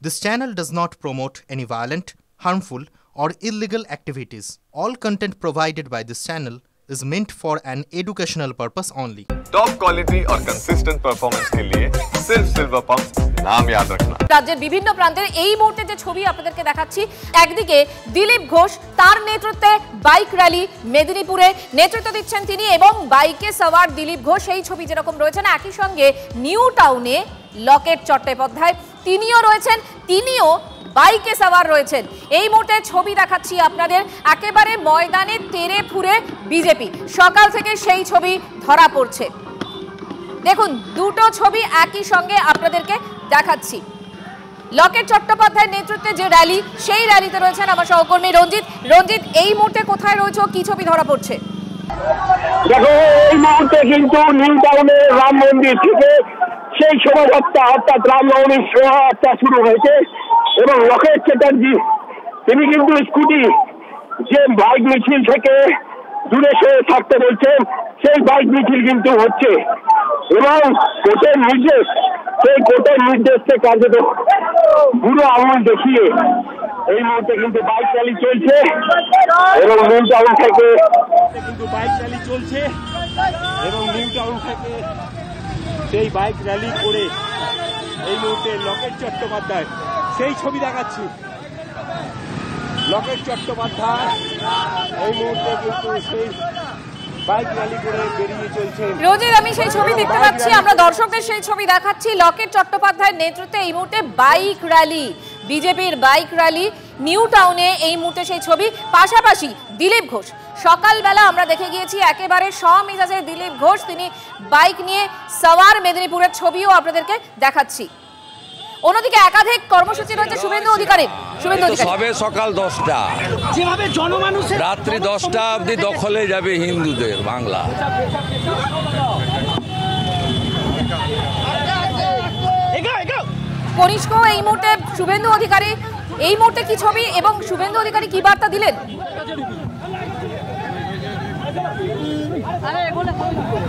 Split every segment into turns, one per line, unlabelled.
This channel does not promote any violent, harmful, or illegal activities. All content provided by this channel is meant for an educational purpose only.
Top quality और consistent performance के लिए सिर्फ silver pump नाम याद रखना।
রাজ্যের বিভিন্ন প্রান্তের এই মুহূর্তে যে ছবি আপনাদেরকে দেখাচ্ছি, একদিকে দিলীপ ঘোষ তার নেতৃত্বে বাইক র্যালি মেদিনীপুরে নেতৃত্ব দিচ্ছেন তিনি এবং বাইকে সওয়ার দিলীপ ঘোষ এই ছবি যেরকম রয়েছেন, একই সঙ্গে নিউ টাউনে লকেট চট্টোপাধ্যায় তিনিও রয়েছেন, তিনিও বাইকে সওয়ার রয়েছেন। এই মুহূর্তে ছবি দেখাচ্ছি আপনাদের, একেবারে ময়দানে তেরে ফুরে বিজেপি, সকাল থেকে সেই ছবি ধরা পড়ছে। দেখুন দুটো ছবি একই সঙ্গে আপনাদেরকে দেখাচ্ছি। লকেট চট্টোপাধ্যায়ের নেতৃত্বে যে র্যালি, সেই র্যালিতে রয়েছেন আমার সহকর্মী রঞ্জিত। রঞ্জিত, এই মুহূর্তে কোথায় রয়েছে, কি ছবি ধরা পড়ছে?
দেখো, এই মুহূর্তে কিন্তু নিউ টাউনের রাম মন্দির থেকে সেই শোভাযাত্রা অর্থাৎ রামনবমীর শোভাযাত্রা শুরু হয়েছে এবং লকেট চ্যাটার্জি তিনি কিন্তু স্কুটি যে বাইক মিছিল থেকে দূরে সরে থাকতে বলছেন, সেই বাইক মিছিল কিন্তু হচ্ছে এবং কোর্টের নির্দেশ, সেই কোর্টের নির্দেশকে কার্যত বুড়ো আঙুল দেখিয়ে এই মুহূর্তে কিন্তু বাইক র্যালি চলছে এবং নিউ টাউন থেকে কিন্তু বাইক র্যালি চলছে এবং নিউ টাউন থেকে সেই বাইক র্যালি করে এই মুহূর্তে লকেট চট্টোপাধ্যায় সেই ছবি দেখাচ্ছি। লকেট চট্টোপাধ্যায় এই মুহূর্তে কিন্তু সেই বাইক র্যালি করে বেরিয়ে চলছে।
রোজির, আমি সেই ছবি দেখতে পাচ্ছি, আমরা দর্শকদের সেই ছবি দেখাচ্ছি। লকেট চট্টোপাধ্যায়ের নেতৃত্বে এই মুহূর্তে বাইক র্যালি, বিজেপির বাইক র্যালি নিউ টাউনে এই মুহূর্তে সেই ছবি। পাশাপাশি দিলীপ ঘোষ, সকালবেলা আমরা দেখে গিয়েছি একেবারে সমেজাজে দিলীপ ঘোষ তিনি বাইক নিয়ে সওয়ার, মেদিনীপুরের ছবিও আপনাদেরকে দেখাচ্ছি। অন্যদিকে একাধিক কর্মসূচি রয়েছে শুভেন্দু অধিকারীর। শুভেন্দু অধিকারী,
সবে সকাল 10টা,
যেভাবে জনমানুষের
রাত্রি 10টা অবধি দখলে যাবে হিন্দুদের বাংলা।
কনিষ্ক এই মুহূর্তে শুভেন্দু অধিকারী, এই মুহূর্তে কি ছবি এবং শুভেন্দু অধিকারী কি বার্তা দিলেন?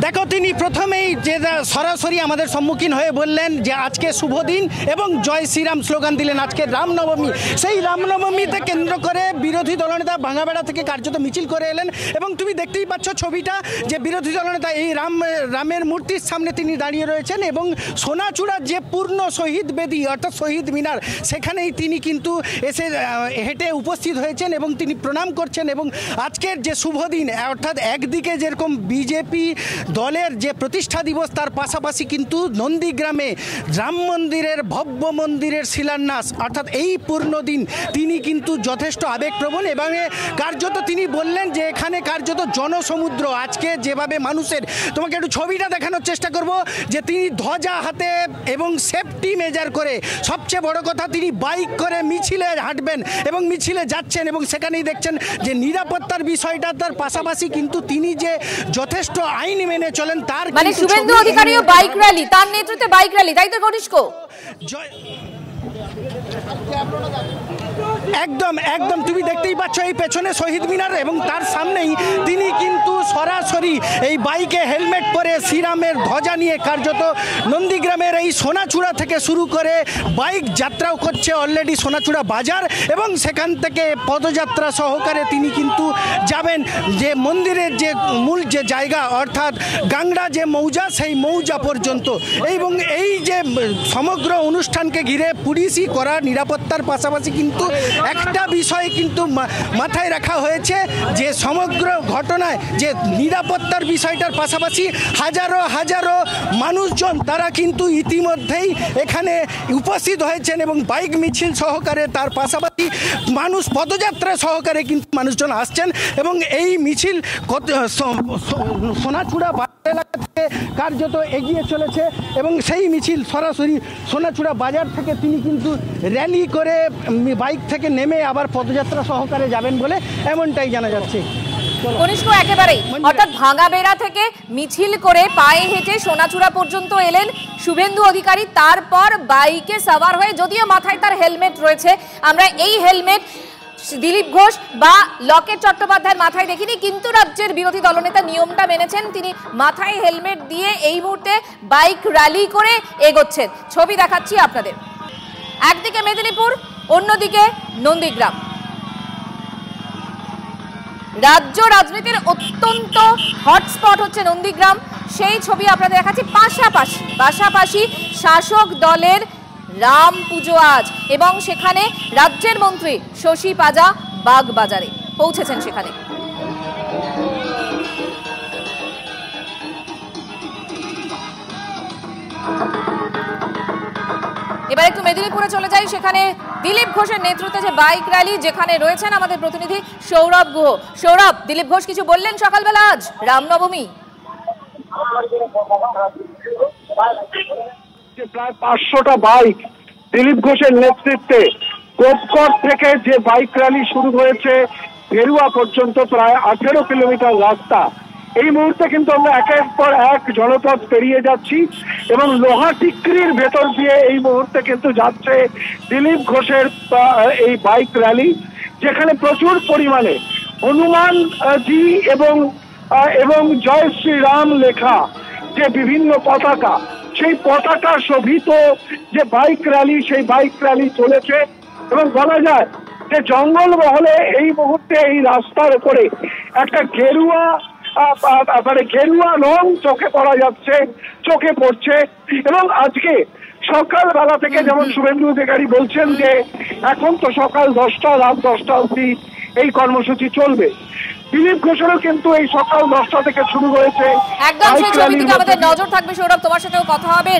দেখো, তিনি প্রথমেই যে সরাসরি আমাদের সম্মুখীন হয়ে বললেন যে আজকে শুভ দিন এবং জয় শ্রীরাম স্লোগান দিলেন। আজকে রামনবমী, সেই রামনবমীতে কেন্দ্র করে বিরোধী দলনেতা ভাঙাবেড়া থেকে কার্যত মিছিল করে এলেন এবং তুমি দেখতেই পাচ্ছ ছবিটা যে বিরোধী দলনেতা এই রামের মূর্তির সামনে তিনি দাঁড়িয়ে রয়েছেন এবং সোনাচূড়ার যে পূর্ণ শহীদ বেদি অর্থাৎ শহীদ মিনার, সেখানেই তিনি কিন্তু এসে হেঁটে উপস্থিত হয়েছেন এবং তিনি প্রণাম করছেন। এবং আজকের যে শুভ দিন, অর্থাৎ একদিকে যেরকম বিজেপি দলের যে প্রতিষ্ঠা দিবস, তার পাশাপাশি কিন্তু নন্দীগ্রামে রাম মন্দিরের ভব্য মন্দিরের শিলান্যাস, অর্থাৎ এই পূর্ণ দিন তিনি কিন্তু যথেষ্ট আবেগপ্রবণ এবং কার্যত তিনি বললেন যে এখানে কার্যত জনসমুদ্র। আজকে যেভাবে মানুষের, তোমাকে একটু ছবিটা দেখানোর চেষ্টা করব, যে তিনি ধ্বজা হাতে এবং সেফটি মেজার করে, সবচেয়ে বড় কথা তিনি বাইক করে মিছিলে হাঁটবেন এবং মিছিলে যাচ্ছেন এবং সেখানেই দেখছেন যে নিরাপত্তার বিষয়টা, তার পাশাপাশি কিন্তু তিনি যে যথেষ্ট আইন মেনে চলেন তার,
মানে শুভেন্দু অধিকারীও বাইক র্যালি, তার নেতৃত্বে বাইক র্যালি, তাই তো কনিষ্ক?
একদম একদম, তুমি দেখতেই পাচ্ছ এই পেছনে শহীদ মিনার এবং তার সামনেই তিনি কিন্তু সরাসরি এই বাইকে হেলমেট পরে শ্রীরামের ধ্বজা নিয়ে কার্যত নন্দীগ্রামের এই সোনাচূড়া থেকে শুরু করে বাইক যাত্রাও করছে অলরেডি সোনাচূড়া বাজার এবং সেখান থেকে পদযাত্রা সহকারে তিনি কিন্তু যাবেন যে মন্দিরের যে মূল যে জায়গা, অর্থাৎ গাংড়া যে মৌজা, সেই মৌজা পর্যন্ত। এবং এই যে সমগ্র অনুষ্ঠানকে ঘিরে পুলিশি করা নিরাপত্তার পাশাপাশি কিন্তু একটা বিষয় কিন্তু মাথায় রাখা হয়েছে যে সমগ্র ঘটনায় যে নিরাপত্তার বিষয়টার পাশাপাশি হাজারো হাজারো মানুষজন তারা কিন্তু ইতিমধ্যেই এখানে উপস্থিত হয়েছেন এবং বাইক মিছিল সহকারে, তার পাশাপাশি মানুষ পদযাত্রা সহকারে কিন্তু মানুষজন আসছেন এবং এই মিছিল সোনাচূড়া এলাকা থেকে কার্যত এগিয়ে চলেছে এবং সেই মিছিল সরাসরি সোনাচূড়া বাজার থেকে তিনি কিন্তু র্যালি করে বাইক থেকে নেমে আবার পদযাত্রা সহকারে যাবেন বলে এমনটাই জানা যাচ্ছে।
কনিষ্ক, একেবারেই অর্থাৎ ভাঙাবেড়া থেকে মিছিল করে পায়ে হেঁটে সোনাচূড়া পর্যন্ত এলেন শুভেন্দু অধিকারী, তারপর বাইকে সওয়ার হয়ে, যদিও মাথায় তার হেলমেট রয়েছে, আমরা এই হেলমেট দিলীপ ঘোষ বা লকেট চট্টোপাধ্যায়ের মাথায় দেখিনি, কিন্তু রাজ্যের বিরোধী দলনেতা নিয়মটা মেনেছেন, তিনি মাথায় হেলমেট দিয়ে এই মুহূর্তে বাইক র্যালি করে এগোচ্ছেন। ছবি দেখাচ্ছি আপনাদের। একদিকে মেদিনীপুর, অন্যদিকে নন্দীগ্রাম। রাজ্য রাজনীতির অত্যন্ত হটস্পট হচ্ছে নন্দীগ্রাম, সেই ছবি আপনাদের দেখাচ্ছি। পাশাপাশি শাসক দলের রাম পুজো আজ, এবং সেখানে রাজ্যের মন্ত্রী শশী পাজা বাগবাজারে পৌঁছেছেন সেখানে। এবার একটু মেদিনীপুরে চলে যাই, সেখানে দিলীপ ঘোষের নেতৃত্বে যে বাইক র্যালি, যেখানে রয়েছেন আমাদের প্রতিনিধি সৌরভ গুহ। সৌরভ, দিলীপ ঘোষ কিছু বললেন সকালবেলা আজ রামনবমী?
প্রায় 500টা বাইক দিলীপ ঘোষের নেতৃত্বে কোপকট থেকে যে বাইক র্যালি শুরু হয়েছে গেরুয়া পর্যন্ত প্রায় 18 কিলোমিটার রাস্তা। এই মুহূর্তে কিন্তু আমরা একের পর এক জনপথ পেরিয়ে যাচ্ছি এবং লোহা টিকরির ভেতর দিয়ে এই মুহূর্তে কিন্তু যাচ্ছে দিলীপ ঘোষের এই বাইক র্যালি, যেখানে প্রচুর পরিমাণে হনুমান জি এবং জয় শ্রীরাম লেখা যে বিভিন্ন পতাকা, সেই পতাকা শোভিত যে বাইক র্যালি, সেই বাইক র্যালি চলেছে। এবং বলা যায় যে জঙ্গলমহলে এই মুহূর্তে এই রাস্তার উপরে একটা গেরুয়া রং চোখে পড়ছে। এবং আজকে সকালবেলা থেকে যেমন শুভেন্দু অধিকারী বলছেন যে এখন তো সকাল 10টা, রাত 10টা অবধি এই কর্মসূচি চলবে। দিলীপ ঘোষেরও কিন্তু এই সকাল 10টা থেকে শুরু হয়েছে।
একদম সেই ছবির দিকে আমাদের নজর থাকবে। সৌরভ, তোমার সাথেও কথা হবে।